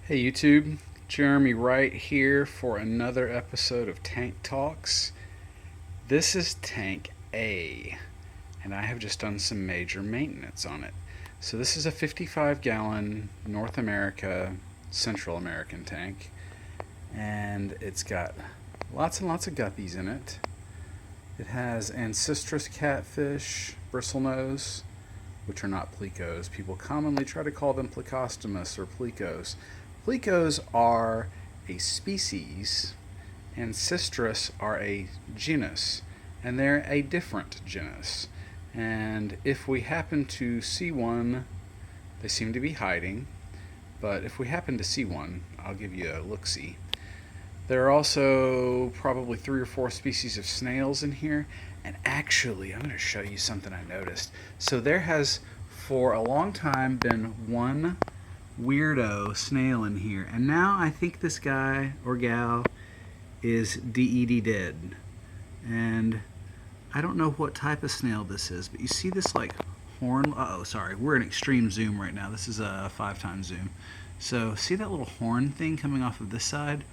Hey YouTube, Jeremy Wright here for another episode of Tank Talks. This is Tank A, and I have just done some major maintenance on it. So this is a 55-gallon North America, Central American tank, and it's got lots and lots of guppies in it. It has ancestral catfish, bristlenose, which are not plecos. People commonly try to call them plecostomus or plecos. Plecos are a species, and cistrus are a genus, and they're a different genus. And if we happen to see one, they seem to be hiding, but if we happen to see one, I'll give you a look-see. There are also probably 3 or 4 species of snails in here, and actually, I'm going to show you something I noticed. So there has, for a long time, been one weirdo snail in here, and now I think this guy or gal is DED dead. And I don't know what type of snail this is, but you see this like horn? Uh-oh, sorry, we're in extreme zoom right now. This is a 5x zoom. So see that little horn thing coming off of this side?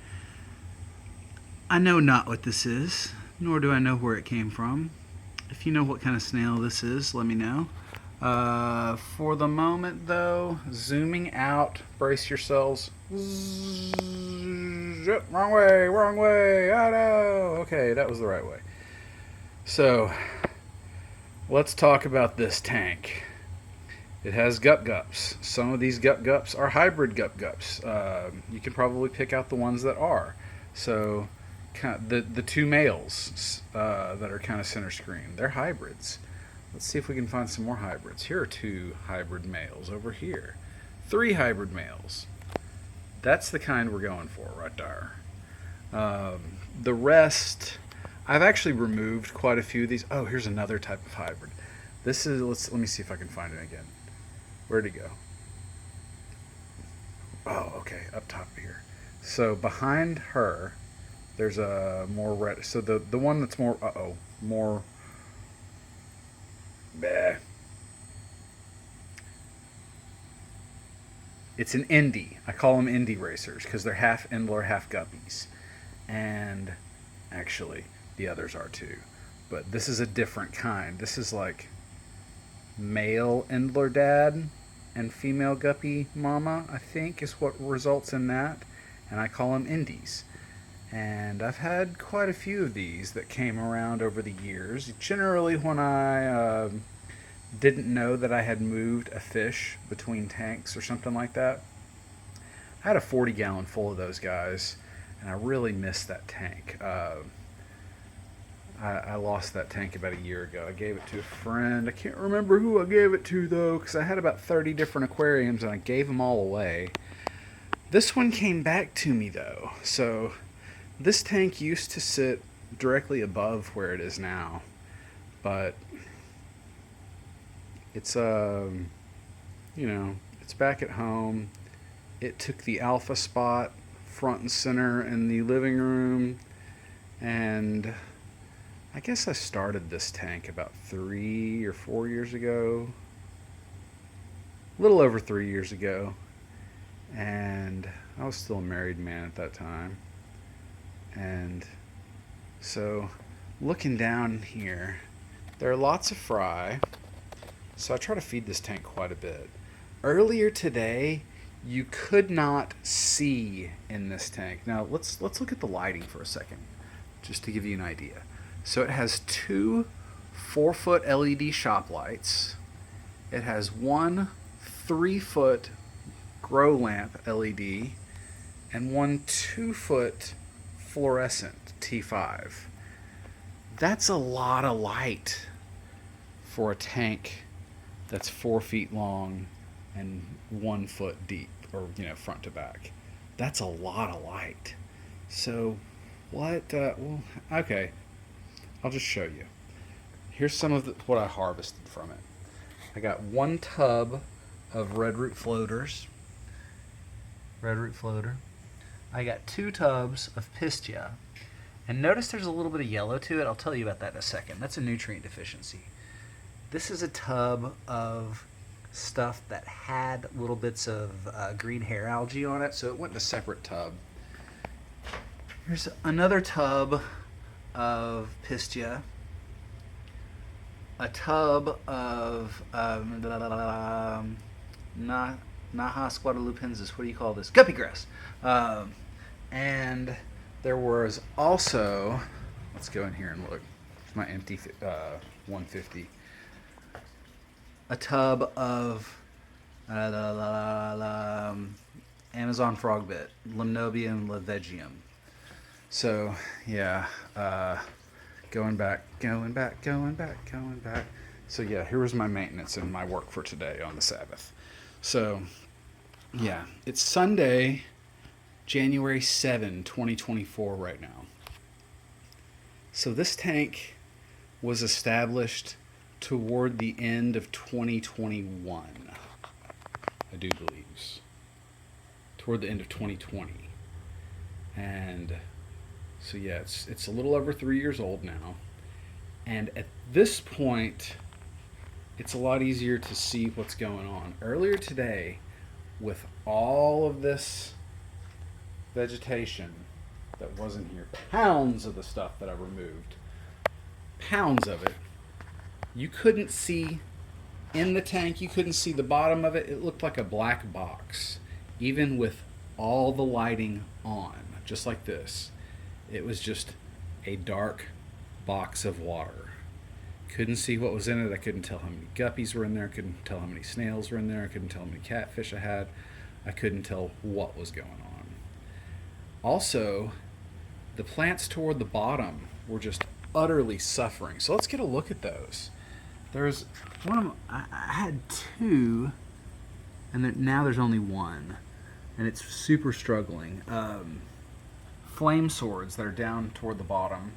I know not what this is, nor do I know where it came from. If you know what kind of snail this is, let me know. For the moment, though, zooming out, brace yourselves. Wrong way, wrong way. Oh no. Okay, that was the right way. So, let's talk about this tank. It has gup gups. Some of these gup gups are hybrid gup gups. You can probably pick out the ones that are. So, the two males that are kind of center screen, they're hybrids. Let's see if we can find some more hybrids. Here are 2 hybrid males over here. 3 hybrid males. That's the kind we're going for right there. The rest, I've actually removed quite a few of these. Oh, here's another type of hybrid. This is, let me see if I can find it again. Where'd it go? Oh, okay, up top here. So behind her, there's a more red. So the one that's more, more. Bleh. It's an indie. I call them indie racers because they're half Endler, half guppies. And actually, the others are too. But this is a different kind. This is like male Endler dad and female guppy mama, I think, is what results in that. And I call them indies. And I've had quite a few of these that came around over the years. Generally, when I didn't know that I had moved a fish between tanks or something like that, I had a 40-gallon full of those guys, and I really missed that tank. I lost that tank about a year ago. I gave it to a friend. I can't remember who I gave it to, though, because I had about 30 different aquariums, and I gave them all away. This one came back to me, though, so this tank used to sit directly above where it is now, but it's it's back at home. It took the alpha spot front and center in the living room, and I guess I started this tank about 3 or 4 years ago, a little over 3 years ago, and I was still a married man at that time. And so, looking down here, there are lots of fry. So I try to feed this tank quite a bit. Earlier today, you could not see in this tank. Now let's look at the lighting for a second, just to give you an idea. So it has 2 4-foot LED shop lights. It has 1 3-foot grow lamp LED, and 1 2-foot fluorescent T5. That's a lot of light for a tank that's 4 feet long and 1 foot deep, or front to back. That's a lot of light. So what? Okay, I'll just show you. Here's some of what I harvested from it. I got 1 tub of red root floaters. Red root floater. I got 2 tubs of pistia. And notice there's a little bit of yellow to it. I'll tell you about that in a second. That's a nutrient deficiency. This is a tub of stuff that had little bits of green hair algae on it, so it went in a separate tub. Here's another tub of pistia, a tub of Nahas guadalupensis. What do you call this? Guppy grass. And there was also, let's go in here and look. It's my empty 150. A tub of Amazon frogbit, Limnobium lavegium. So yeah, going back. So yeah, here was my maintenance and my work for today on the Sabbath. So yeah, it's Sunday, January 7, 2024 right now. So this tank was established toward the end of 2021, I do believe. Toward the end of 2020. And so yeah, it's a little over 3 years old now. And at this point, it's a lot easier to see what's going on. Earlier today, with all of this vegetation that wasn't here, pounds of the stuff that I removed, pounds of it, you couldn't see in the tank, you couldn't see the bottom of it. It looked like a black box, even with all the lighting on, just like this. It was just a dark box of water. Couldn't see what was in it. I couldn't tell how many guppies were in there. I couldn't tell how many snails were in there. I couldn't tell how many catfish I had. I couldn't tell what was going on. Also, the plants toward the bottom were just utterly suffering. So let's get a look at those. There's one of them, I had two, and now there's only one, and it's super struggling. Flame swords that are down toward the bottom,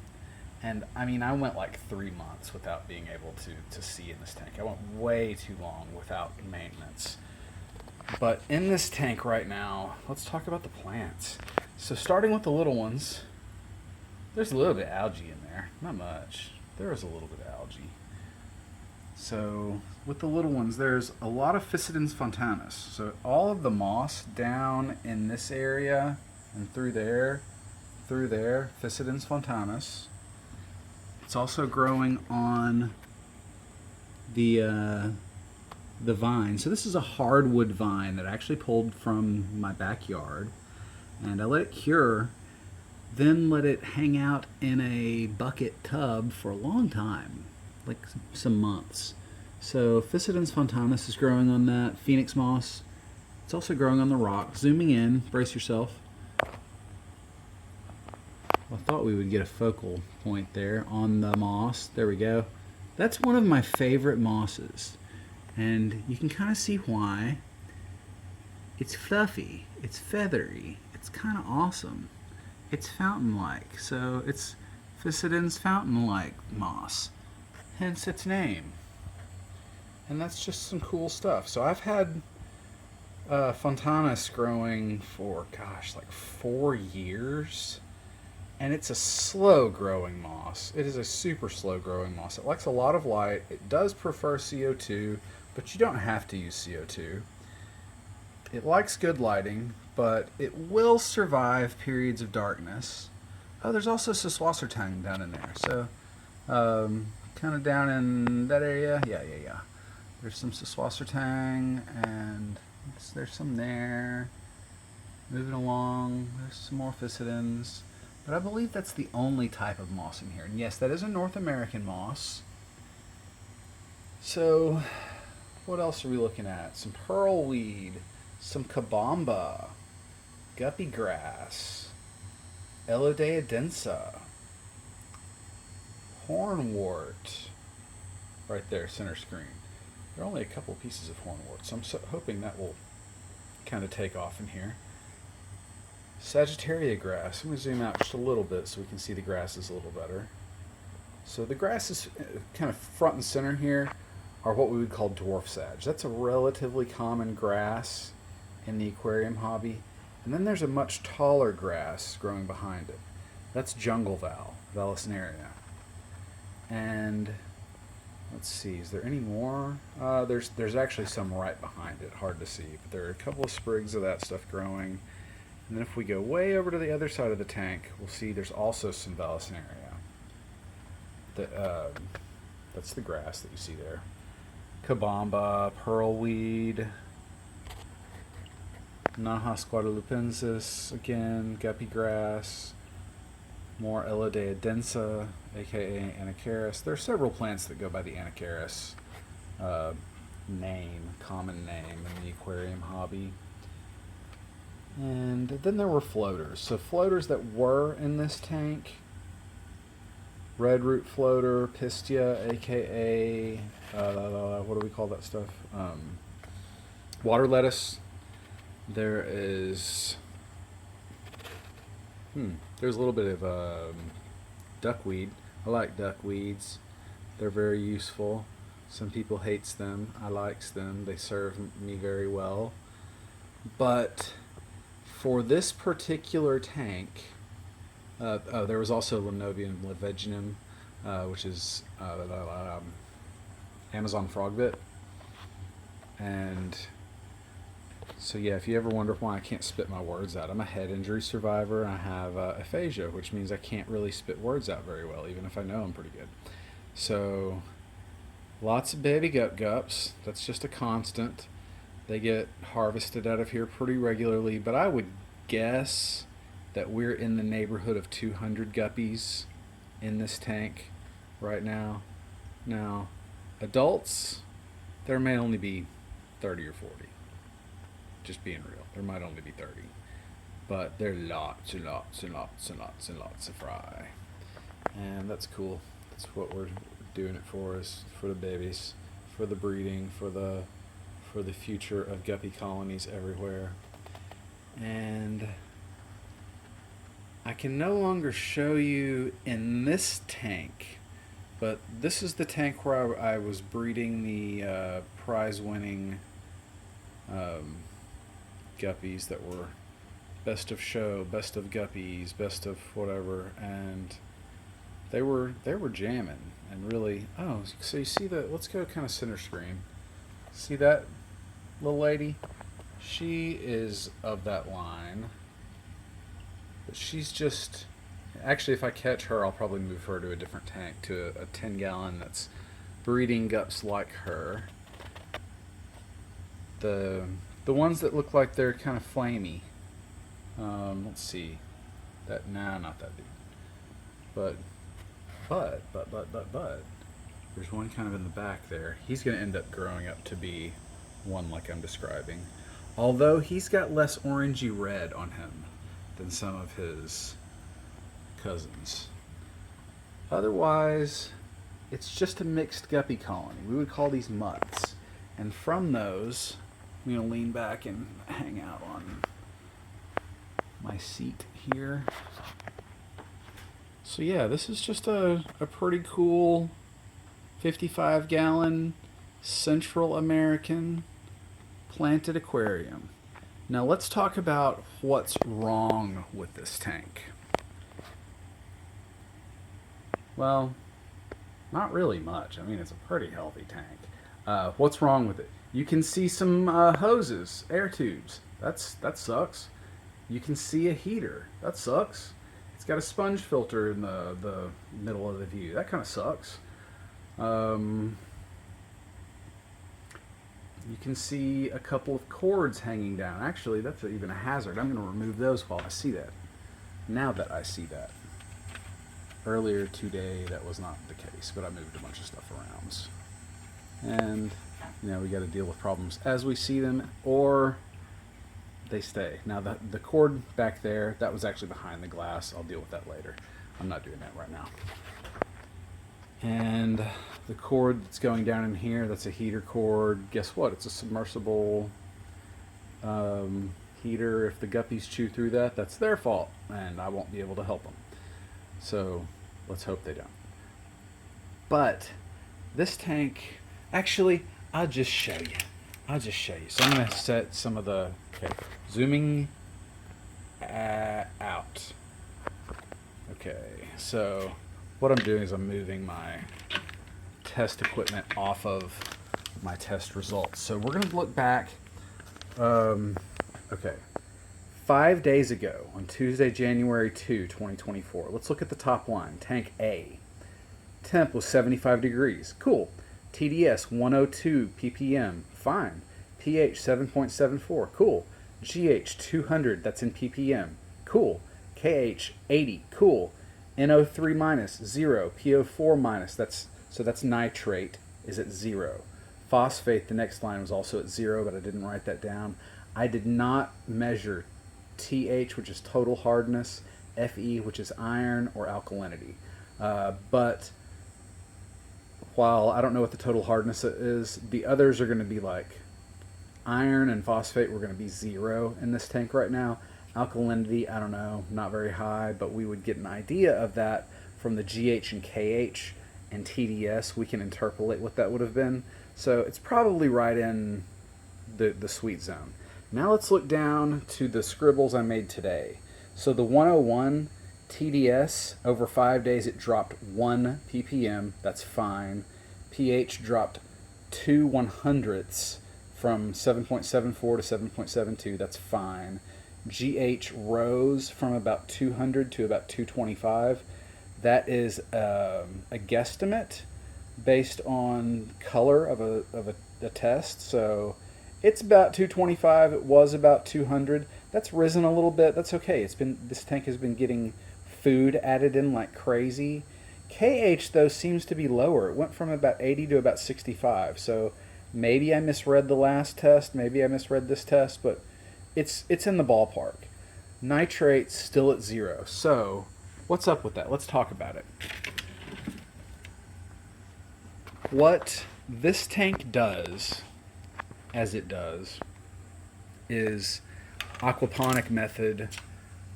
and I mean, I went like 3 months without being able to see in this tank. I went way too long without maintenance. But in this tank right now, let's talk about the plants. So starting with the little ones, there's a little bit of algae in there, not much. There is a little bit of algae. So with the little ones, there's a lot of Physidens fontanus. So all of the moss down in this area and through there, Physidens fontanus. It's also growing on the vine. So this is a hardwood vine that I actually pulled from my backyard, and I let it cure, then let it hang out in a bucket tub for a long time, like some months. So Physidens fontanus is growing on that. Phoenix moss. It's also growing on the rock. Zooming in, brace yourself. I thought we would get a focal point there on the moss. There we go. That's one of my favorite mosses, and you can kind of see why. It's fluffy, it's feathery, it's kind of awesome. It's fountain-like, so it's Physidens fountain-like moss, hence its name. And that's just some cool stuff. So I've had fontanus growing for, gosh, like 4 years. And it's a slow-growing moss. It is a super slow-growing moss. It likes a lot of light. It does prefer CO2, but you don't have to use CO2. It likes good lighting, but it will survive periods of darkness. Oh, there's also Seswassertang down in there. So, kind of down in that area. Yeah. There's some Seswassertang, and there's some there. Moving along, there's some more Physidens. But I believe that's the only type of moss in here. And yes, that is a North American moss. So, what else are we looking at? Some pearlweed, some kabamba, guppy grass, Elodea densa, hornwort, right there, center screen. There are only a couple pieces of hornwort, so I'm hoping that will kind of take off in here. Sagittaria grass. I'm going to zoom out just a little bit so we can see the grasses a little better. So the grasses kind of front and center here are what we would call dwarf sage. That's a relatively common grass in the aquarium hobby. And then there's a much taller grass growing behind it. That's jungle val, Vallisneria. And Let's see, is there any more? There's actually some right behind it, hard to see, but there are a couple of sprigs of that stuff growing. And then if we go way over to the other side of the tank, we'll see there's also some Vallisneria. That's the grass that you see there. Cabamba, pearlweed, Nahas guadalupensis, again, guppy grass, more Elodea densa, aka Anacharis. There are several plants that go by the Anacharis common name in the aquarium hobby. And then there were floaters. So floaters that were in this tank: red root floater, Pistia, aka what do we call that stuff? Water lettuce. There is there's a little bit of duckweed. I like duckweeds. They're very useful. Some people hates them. I likes them. They serve me very well. But for this particular tank, there was also Limnobium leveginum, which is Amazon frogbit. And so yeah, if you ever wonder why I can't spit my words out, I'm a head injury survivor, and I have aphasia, which means I can't really spit words out very well, even if I know them pretty good. So lots of baby gups. That's just a constant. They get harvested out of here pretty regularly, but I would guess that we're in the neighborhood of 200 guppies in this tank right now. Now, adults, there may only be 30 or 40. Just being real, there might only be 30. But there are lots and lots and lots and lots and lots of fry. And that's cool. That's what we're doing it for, is for the babies, for the breeding, for the future of guppy colonies everywhere. And I can no longer show you in this tank, but this is the tank where I was breeding the prize-winning guppies that were best of show, best of guppies, best of whatever, and they were jamming. And really, so you see that? Let's go kind of center screen. See that little lady? She is of that line, but she's just, actually, if I catch her, I'll probably move her to a different tank, to a 10-gallon that's breeding gups like her. The ones that look like they're kind of flamey. Let's see. Not that dude. But there's one kind of in the back there. He's going to end up growing up to be one like I'm describing. Although he's got less orangey red on him than some of his cousins. Otherwise, it's just a mixed guppy colony. We would call these mutts. And from those, I'm going to lean back and hang out on my seat here. So yeah, this is just a pretty cool 55-gallon Central American planted aquarium. Now let's talk about what's wrong with this tank. Well, not really much. I mean, it's a pretty healthy tank. What's wrong with it? You can see some hoses, air tubes. That sucks. You can see a heater. That sucks. It's got a sponge filter in the middle of the view. That kind of sucks. You can see a couple of cords hanging down. Actually, that's even a hazard. I'm going to remove those while I see that. Now that I see that. Earlier today, that was not the case, but I moved a bunch of stuff around. And, we got to deal with problems as we see them, or they stay. Now, the cord back there, that was actually behind the glass. I'll deal with that later. I'm not doing that right now. And the cord that's going down in here, that's a heater cord. Guess what? It's a submersible heater. If the guppies chew through that, that's their fault, and I won't be able to help them. So let's hope they don't. But this tank, actually, I'll just show you. So I'm going to set some of the, zooming out. Okay, so what I'm doing is I'm moving my test equipment off of my test results. So we're going to look back. Okay. 5 days ago, on Tuesday, January 2, 2024. Let's look at the top line. Tank A. Temp was 75 degrees. Cool. TDS 102 ppm. Fine. pH 7.74. Cool. GH 200. That's in ppm. Cool. KH 80. Cool. NO3 minus 0. PO4 minus. That's nitrate is at 0. Phosphate, the next line, was also at 0, but I didn't write that down. I did not measure TH, which is total hardness, Fe, which is iron or alkalinity. But while I don't know what the total hardness is, the others are going to be like iron and phosphate were going to be 0 in this tank right now. Alkalinity, I don't know, not very high, but we would get an idea of that from the GH and KH and TDS. We can interpolate what that would have been. So it's probably right in the sweet zone. Now let's look down to the scribbles I made today. So the 101 TDS, over 5 days it dropped 1 ppm. That's fine. pH dropped 2 100ths from 7.74 to 7.72. That's fine. GH rose from about 200 to about 225. That is a guesstimate based on color of a test. So it's about 225. It was about 200. That's risen a little bit. That's okay. This tank has been getting food added in like crazy. KH though seems to be lower. It went from about 80 to about 65. So maybe I misread the last test. Maybe I misread this test, but it's in the ballpark. Nitrate's still at 0. So what's up with that? Let's talk about it. What this tank does, as it does, is aquaponic method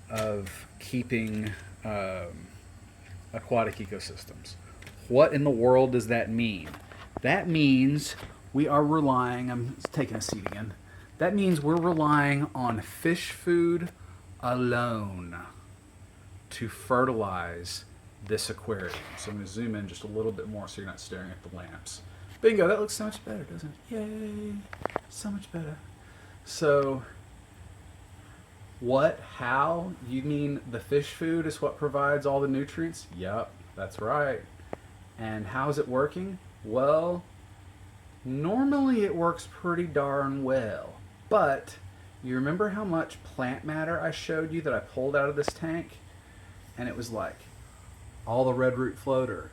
of keeping aquatic ecosystems. What in the world does that mean? That means we are relying, I'm taking a seat again, that means we're relying on fish food alone to fertilize this aquarium. So I'm going to zoom in just a little bit more so you're not staring at the lamps. Bingo, that looks so much better, doesn't it? Yay, so much better. So how? You mean the fish food is what provides all the nutrients? Yep, that's right. And how's it working? Well, normally it works pretty darn well. But you remember how much plant matter I showed you that I pulled out of this tank? And it was like all the red root floater,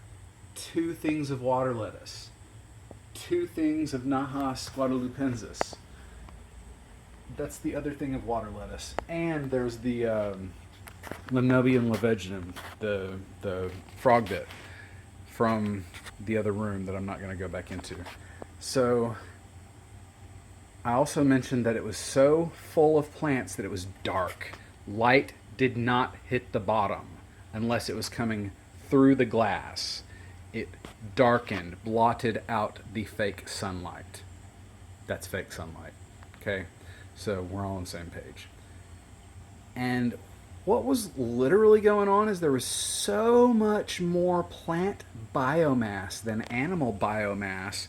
2 things of water lettuce, 2 things of Nahas guadalupensis. That's the other thing of water lettuce. And there's the Limnobium leveginum, the frog bit from the other room that I'm not going to go back into. So I also mentioned that it was so full of plants that it was dark. Light did not hit the bottom unless it was coming through the glass. It darkened, blotted out the fake sunlight. That's fake sunlight. Okay? So we're all on the same page. And what was literally going on is there was so much more plant biomass than animal biomass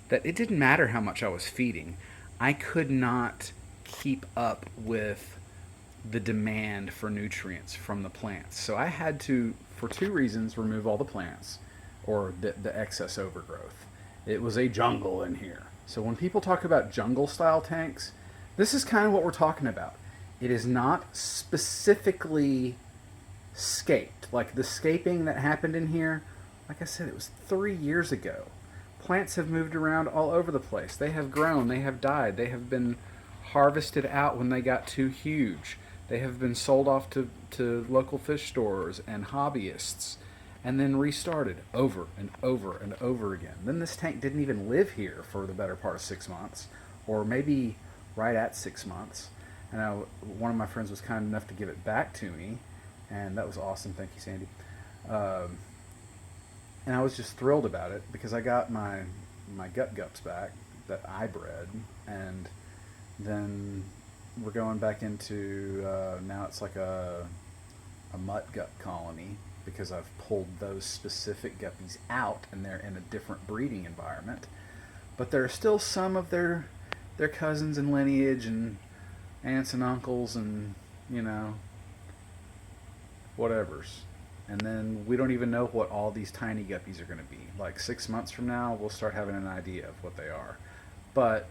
that it didn't matter how much I was feeding. I could not keep up with the demand for nutrients from the plants. So I had to, for 2 reasons, remove all the plants, or the excess overgrowth. It was a jungle in here. So when people talk about jungle style tanks, this is kind of what we're talking about. It is not specifically scaped. Like the scaping that happened in here, like I said, it was 3 years ago. Plants have moved around all over the place. They have grown, they have died, they have been harvested out when they got too huge. They have been sold off to local fish stores and hobbyists, and then restarted over and over and over again. Then this tank didn't even live here for the better part of 6 months, or maybe right at 6 months. And one of my friends was kind enough to give it back to me, and that was awesome. Thank you, Sandy. And I was just thrilled about it because I got my gups back that I bred, and then we're going back into now it's like a mutt gut colony, because I've pulled those specific guppies out and they're in a different breeding environment. But there are still some of their cousins and lineage and aunts and uncles and, you know, whatevers. And then we don't even know what all these tiny guppies are going to be. Like 6 months from now, we'll start having an idea of what they are. But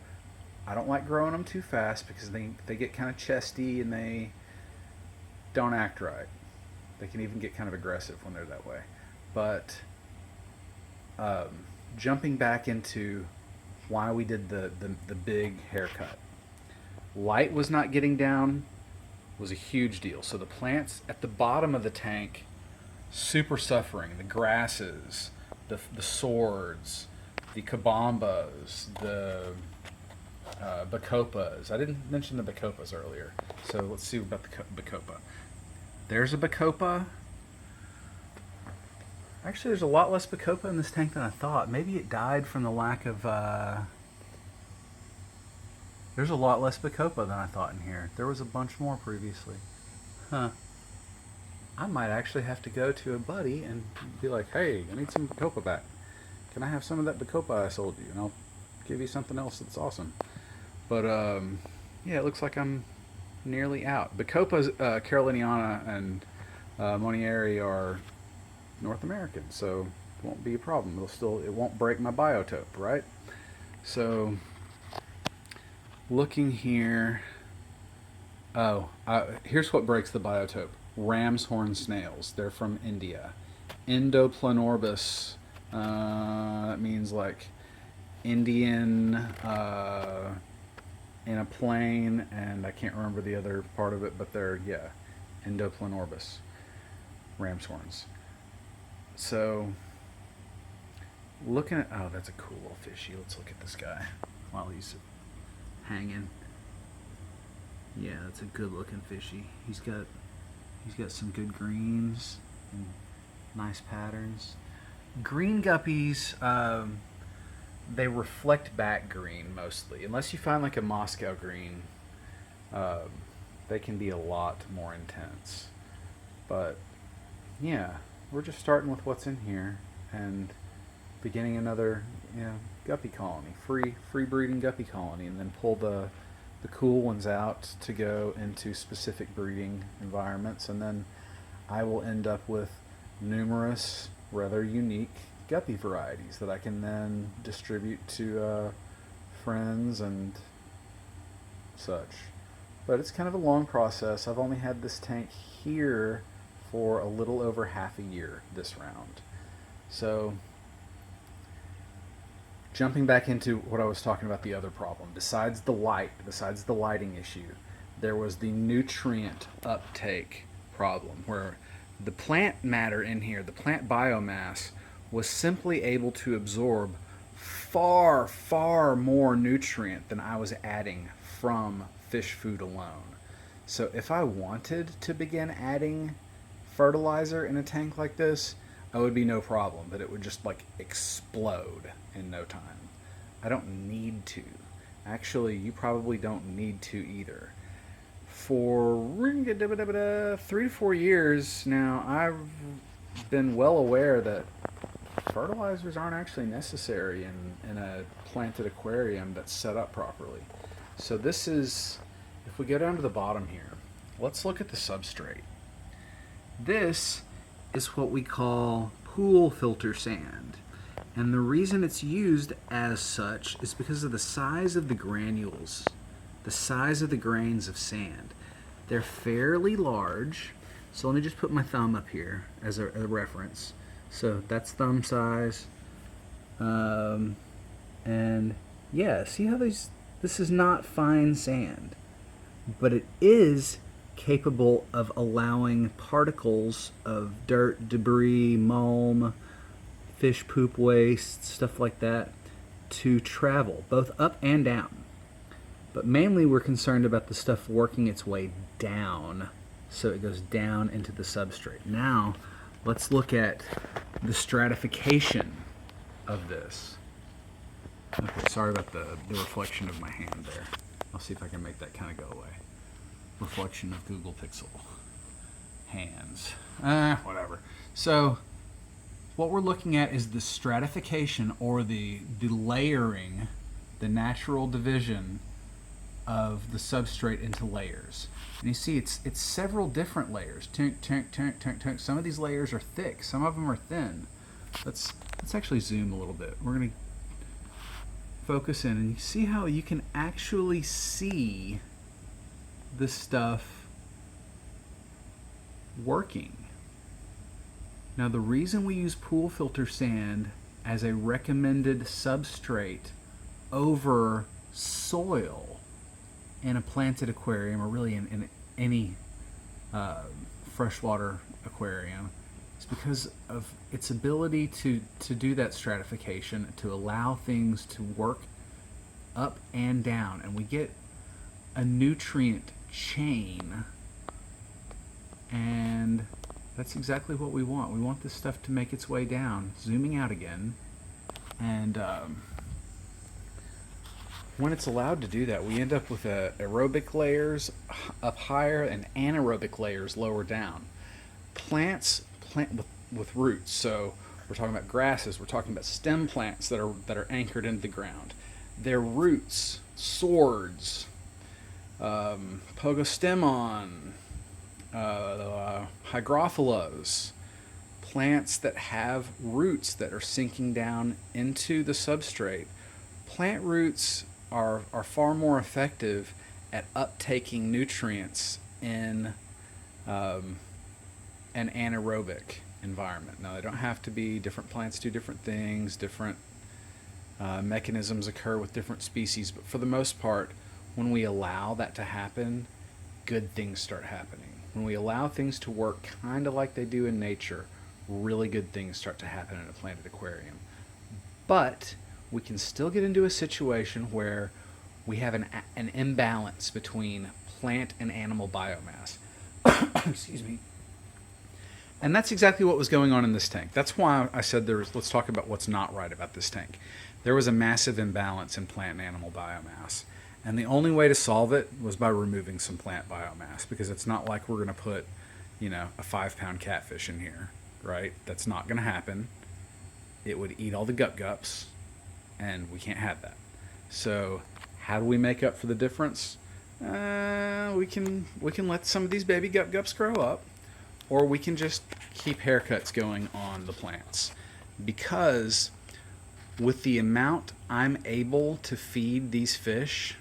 I don't like growing them too fast because they get kind of chesty and they don't act right. They can even get kind of aggressive when they're that way. But jumping back into why we did the big haircut. Light was not getting down was a huge deal. So the plants at the bottom of the tank, super suffering. The grasses, the swords, the kabombas, the bacopas. I didn't mention the bacopas earlier, so let's see about the bacopa. There's a bacopa. Actually, there's a lot less bacopa in this tank than I thought. Maybe it died from the lack of... There's a lot less bacopa than I thought in here. There was a bunch more previously. Huh. I might actually have to go to a buddy and be like, hey, I need some bacopa back. Can I have some of that bacopa I sold you? And I'll give you something else that's awesome. But, yeah, it looks like I'm nearly out. Bacopas, Caroliniana and Monieri are North American, so it won't be a problem. It won't break my biotope, right? So, looking here. Oh, here's what breaks the biotope. Ram's horn snails. They're from India. Endoplanorbis. That means like Indian in a plane, and I can't remember the other part of it, but they're, yeah, Endoplanorbis. Ram's horns. So, looking at, oh, that's a cool little fishy. Let's look at this guy while he's hanging. Yeah, that's a good looking fishy. He's got some good greens and nice patterns. Green guppies, they reflect back green mostly. Unless you find like a Moscow green, they can be a lot more intense. But yeah, we're just starting with what's in here and beginning another, guppy colony, free breeding guppy colony, and then pull the cool ones out to go into specific breeding environments, and then I will end up with numerous rather unique guppy varieties that I can then distribute to friends and such. But it's kind of a long process. I've only had this tank here for a little over half a year this round. So, jumping back into what I was talking about, the other problem, besides the lighting issue, there was the nutrient uptake problem, where the plant matter in here, the plant biomass, was simply able to absorb far, far more nutrient than I was adding from fish food alone. So if I wanted to begin adding fertilizer in a tank like this, I would be no problem, but it would just like explode in no time. I don't need to. Actually, you probably don't need to either. For 3 to 4 years now, I've been well aware that fertilizers aren't actually necessary in a planted aquarium that's set up properly. So this is, if we go down to the bottom here, let's look at the substrate. This is what we call pool filter sand. And the reason it's used as such is because of the size of the granules, the size of the grains of sand. They're fairly large. So let me just put my thumb up here as a reference. So that's thumb size. And yeah, see how this is not fine sand, but it is capable of allowing particles of dirt, debris, mulm, fish poop waste, stuff like that, to travel both up and down. But mainly we're concerned about the stuff working its way down, so it goes down into the substrate. Now, let's look at the stratification of this. Okay, sorry about the reflection of my hand there. I'll see if I can make that kind of go away. Reflection of Google Pixel. hands. Whatever. So what we're looking at is the stratification, or the layering, the natural division of the substrate into layers. And you see it's several different layers. Tink, tink, tink, tink, tink. Some of these layers are thick, some of them are thin. Let's actually zoom a little bit. We're going to focus in, and you see how you can actually see the stuff working. Now, the reason we use pool filter sand as a recommended substrate over soil in a planted aquarium, or really in any freshwater aquarium, is because of its ability to do that stratification, to allow things to work up and down, and we get a nutrient chain, and that's exactly what we want. We want this stuff to make its way down. Zooming out again, and when it's allowed to do that, we end up with aerobic layers up higher and anaerobic layers lower down. Plants plant with roots, so we're talking about grasses, we're talking about stem plants that are anchored into the ground. Their roots, swords, pogostemon, hygrophilas, plants that have roots that are sinking down into the substrate. Plant roots are far more effective at uptaking nutrients in an anaerobic environment. Now, they don't have to be. Different plants do different things, different mechanisms occur with different species, but for the most part, when we allow that to happen, good things start happening. When we allow things to work kind of like they do in nature, really good things start to happen in a planted aquarium. But we can still get into a situation where we have an imbalance between plant and animal biomass. Excuse me. And that's exactly what was going on in this tank. That's why I said let's talk about what's not right about this tank. There was a massive imbalance in plant and animal biomass. And the only way to solve it was by removing some plant biomass, because it's not like we're going to put, a 5-pound catfish in here, right? That's not going to happen. It would eat all the gups, and we can't have that. So how do we make up for the difference? We can let some of these baby gups grow up, or we can just keep haircuts going on the plants. Because with the amount I'm able to feed these fish,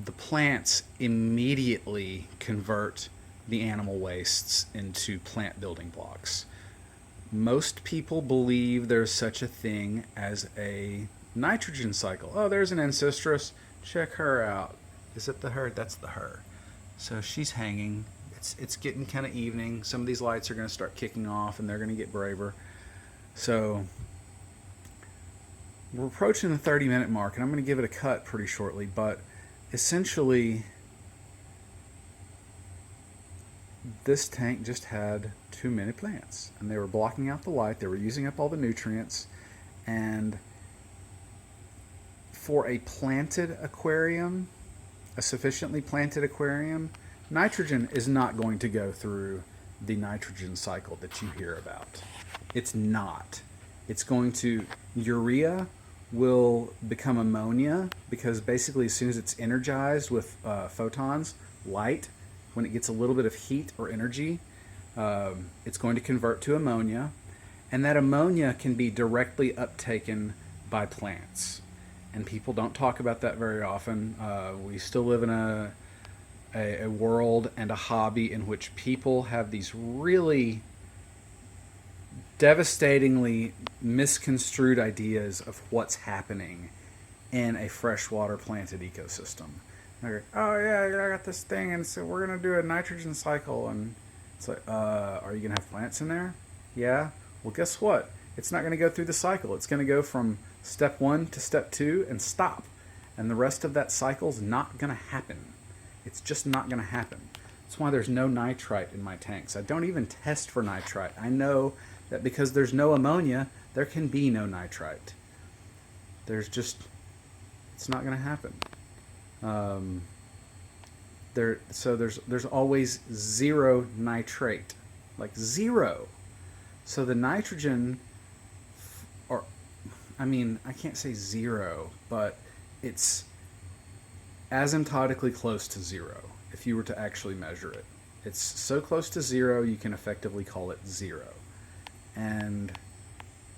the plants immediately convert the animal wastes into plant building blocks. Most people believe there's such a thing as a nitrogen cycle. Oh, there's an ancestress. Check her out. Is it the her? That's the her. So she's hanging. It's getting kind of evening. Some of these lights are going to start kicking off, and they're going to get braver. So we're approaching the 30-minute mark, and I'm going to give it a cut pretty shortly, but essentially this tank just had too many plants, and they were blocking out the light. They were using up all the nutrients, and for a planted aquarium, a sufficiently planted aquarium, nitrogen is not going to go through the nitrogen cycle that you hear about. It's not. It's going to, urea will become ammonia, because basically as soon as it's energized with photons, light, when it gets a little bit of heat or energy, it's going to convert to ammonia, and that ammonia can be directly uptaken by plants. And people don't talk about that very often. We still live in a world and a hobby in which people have these really devastatingly misconstrued ideas of what's happening in a freshwater planted ecosystem. They're like, oh yeah, I got this thing, and so we're going to do a nitrogen cycle. And it's like, are you going to have plants in there? Yeah. Well, guess what? It's not going to go through the cycle. It's going to go from step 1 to step 2 and stop. And the rest of that cycle's not going to happen. It's just not going to happen. That's why there's no nitrite in my tanks. I don't even test for nitrite. I know that because there's no ammonia, there can be no nitrite. It's not going to happen. There's always zero nitrate, like zero. So the nitrogen, or I mean, I can't say zero, but it's asymptotically close to zero if you were to actually measure it. It's so close to zero you can effectively call it zero. And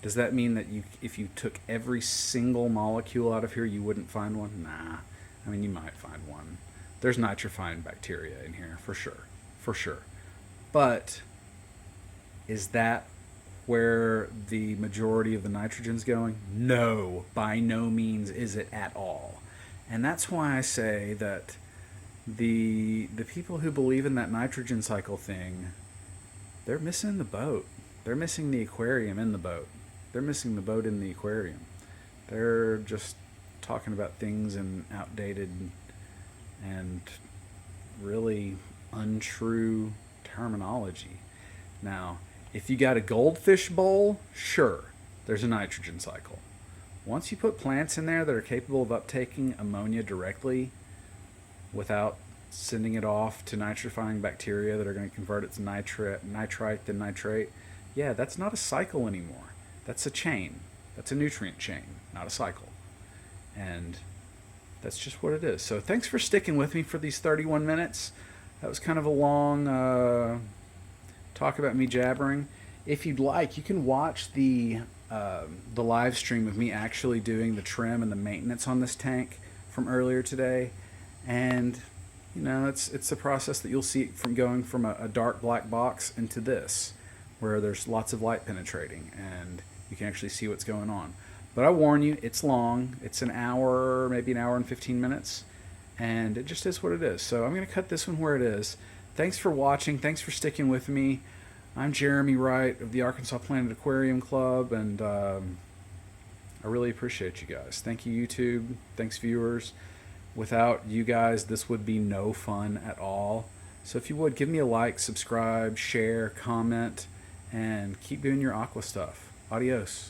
does that mean that if you took every single molecule out of here, you wouldn't find one? Nah. I mean, you might find one. There's nitrifying bacteria in here, for sure. For sure. But is that where the majority of the nitrogen's going? No, by no means is it at all. And that's why I say that the people who believe in that nitrogen cycle thing, they're missing the boat. They're missing the aquarium in the boat. They're missing the boat in the aquarium. They're just talking about things in outdated and really untrue terminology. Now, if you got a goldfish bowl, sure, there's a nitrogen cycle. Once you put plants in there that are capable of uptaking ammonia directly without sending it off to nitrifying bacteria that are going to convert it to nitrite, then nitrate, yeah, that's not a cycle anymore. That's a chain. That's a nutrient chain, not a cycle. And that's just what it is. So thanks for sticking with me for these 31 minutes. That was kind of a long talk about me jabbering. If you'd like, you can watch the live stream of me actually doing the trim and the maintenance on this tank from earlier today. And you know, it's the process that you'll see from going from a dark black box into this, where there's lots of light penetrating and you can actually see what's going on. But I warn you, it's long. It's an hour, maybe an hour and 15 minutes, and it just is what it is. So I'm going to cut this one where it is. Thanks for watching. Thanks for sticking with me. I'm Jeremy Wright of the Arkansas Planet Aquarium Club, and I really appreciate you guys. Thank you, YouTube. Thanks, viewers. Without you guys, this would be no fun at all. So if you would, give me a like, subscribe, share, comment, and keep doing your aqua stuff. Adios.